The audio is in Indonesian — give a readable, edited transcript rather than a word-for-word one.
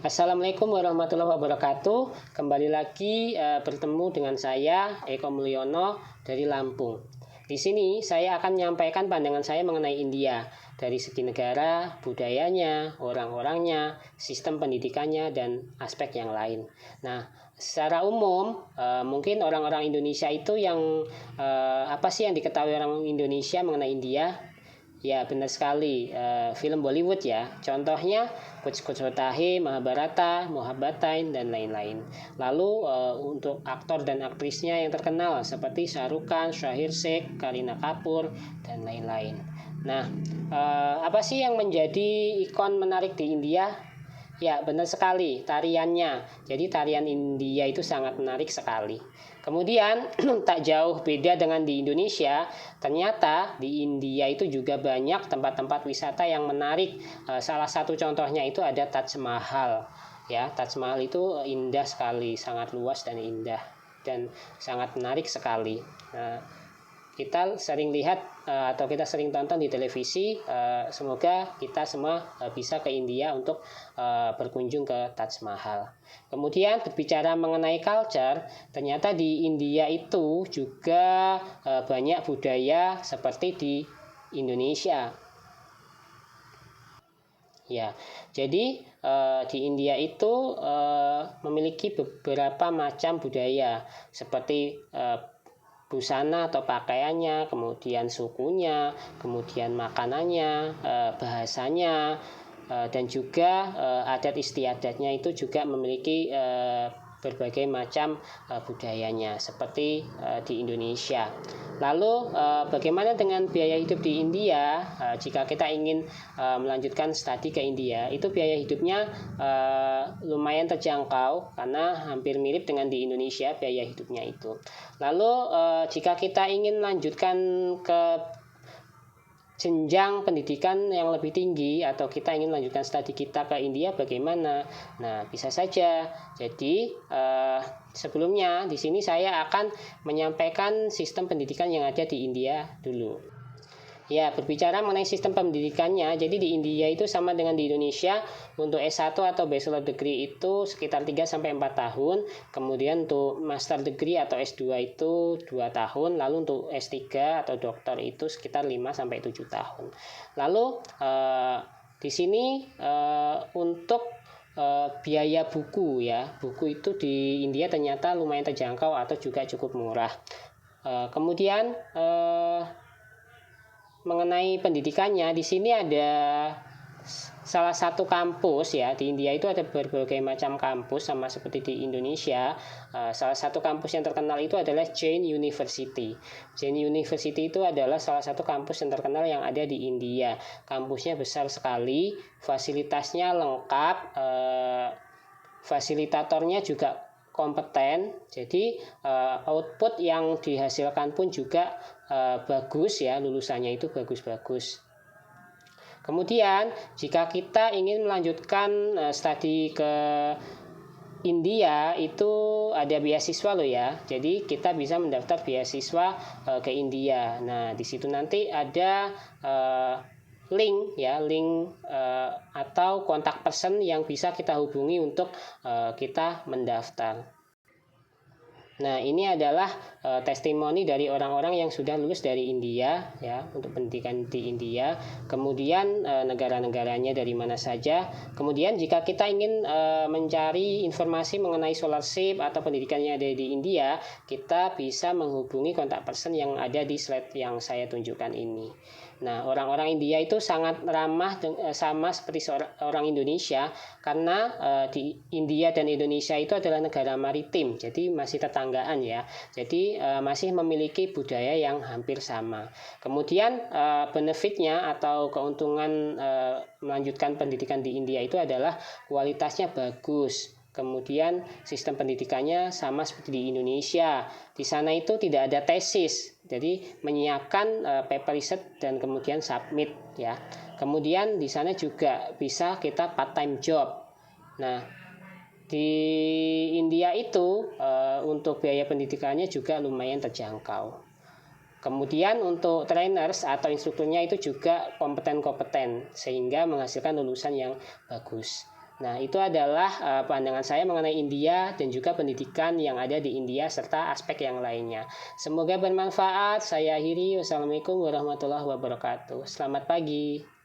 Assalamualaikum warahmatullahi wabarakatuh. Kembali lagi bertemu dengan saya Eko Mulyono dari Lampung. Di sini saya akan menyampaikan pandangan saya mengenai India dari segi negara, budayanya, orang-orangnya, sistem pendidikannya, dan aspek yang lain. Nah, secara umum mungkin orang-orang Indonesia itu yang apa sih yang diketahui orang Indonesia mengenai India? Ya, benar sekali. Film Bollywood ya. Contohnya Kuch Kuch Hota Hai, Mahabharata, Mohabbatain, dan lain-lain. Lalu untuk aktor dan aktrisnya yang terkenal seperti Shah Rukh Khan, Shahir Sheikh, Kareena Kapoor, dan lain-lain. Nah, apa sih yang menjadi ikon menarik di India? Ya, benar sekali, tariannya. Jadi tarian India itu sangat menarik sekali. Kemudian tak jauh beda dengan di Indonesia, ternyata di India itu juga banyak tempat-tempat wisata yang menarik. Salah satu contohnya itu ada Taj Mahal. Ya, Taj Mahal itu indah sekali, sangat luas dan indah dan sangat menarik sekali. Kita sering lihat atau kita sering tonton di televisi. Semoga kita semua bisa ke India untuk berkunjung ke Taj Mahal. Kemudian berbicara mengenai culture, ternyata di India itu juga banyak budaya seperti di Indonesia. Ya, jadi di India itu memiliki beberapa macam budaya seperti busana atau pakaiannya, kemudian sukunya, kemudian makanannya, bahasanya, dan juga adat istiadatnya itu juga memiliki berbagai macam budayanya seperti di Indonesia. Lalu bagaimana dengan biaya hidup di India? Jika kita ingin melanjutkan studi ke India, itu biaya hidupnya lumayan terjangkau karena hampir mirip dengan di Indonesia biaya hidupnya itu. Lalu jika kita ingin melanjutkan ke jenjang pendidikan yang lebih tinggi atau kita ingin melanjutkan studi kita ke India, bagaimana? Nah, bisa saja. Jadi sebelumnya di sini saya akan menyampaikan sistem pendidikan yang ada di India dulu. Ya, berbicara mengenai sistem pendidikannya, jadi di India itu sama dengan di Indonesia. Untuk S1 atau Bachelor Degree itu sekitar 3-4 tahun. Kemudian untuk Master Degree atau S2 itu 2 tahun. Lalu untuk S3 atau Doktor itu sekitar 5-7 tahun. Lalu di sini untuk biaya buku ya. Buku itu di India ternyata lumayan terjangkau atau juga cukup murah. Kemudian mengenai pendidikannya, di sini ada salah satu kampus ya. Di India itu ada berbagai macam kampus sama seperti di Indonesia. Salah satu kampus yang terkenal itu adalah Jain University. Jain University itu adalah salah satu kampus yang terkenal yang ada di India. Kampusnya besar sekali, fasilitasnya lengkap, fasilitatornya juga kompeten. Jadi output yang dihasilkan pun juga bagus ya, lulusannya itu bagus-bagus. Kemudian jika kita ingin melanjutkan studi ke India itu ada beasiswa loh ya. Jadi kita bisa mendaftar beasiswa ke India. Nah, di situ nanti ada link atau kontak person yang bisa kita hubungi untuk kita mendaftar. Nah, ini adalah testimoni dari orang-orang yang sudah lulus dari India ya, untuk pendidikan di India. Kemudian negara-negaranya dari mana saja. Kemudian jika kita ingin mencari informasi mengenai scholarship atau pendidikan yang ada di India, kita bisa menghubungi kontak person yang ada di slide yang saya tunjukkan ini. Nah, orang-orang India itu sangat ramah sama seperti orang Indonesia karena di India dan Indonesia itu adalah negara maritim, jadi masih tetanggaan ya. Jadi masih memiliki budaya yang hampir sama. Kemudian benefitnya atau keuntungan melanjutkan pendidikan di India itu adalah kualitasnya bagus. Kemudian sistem pendidikannya sama seperti di Indonesia. Di sana itu tidak ada tesis, jadi menyiapkan paper riset dan kemudian submit ya. Kemudian di sana juga bisa kita part time job. Nah, di India itu untuk biaya pendidikannya juga lumayan terjangkau. Kemudian untuk trainers atau instrukturnya itu juga kompeten-kompeten sehingga menghasilkan lulusan yang bagus. Nah, itu adalah pandangan saya mengenai India dan juga pendidikan yang ada di India serta aspek yang lainnya. Semoga bermanfaat. Saya akhiri. Wassalamualaikum warahmatullahi wabarakatuh. Selamat pagi.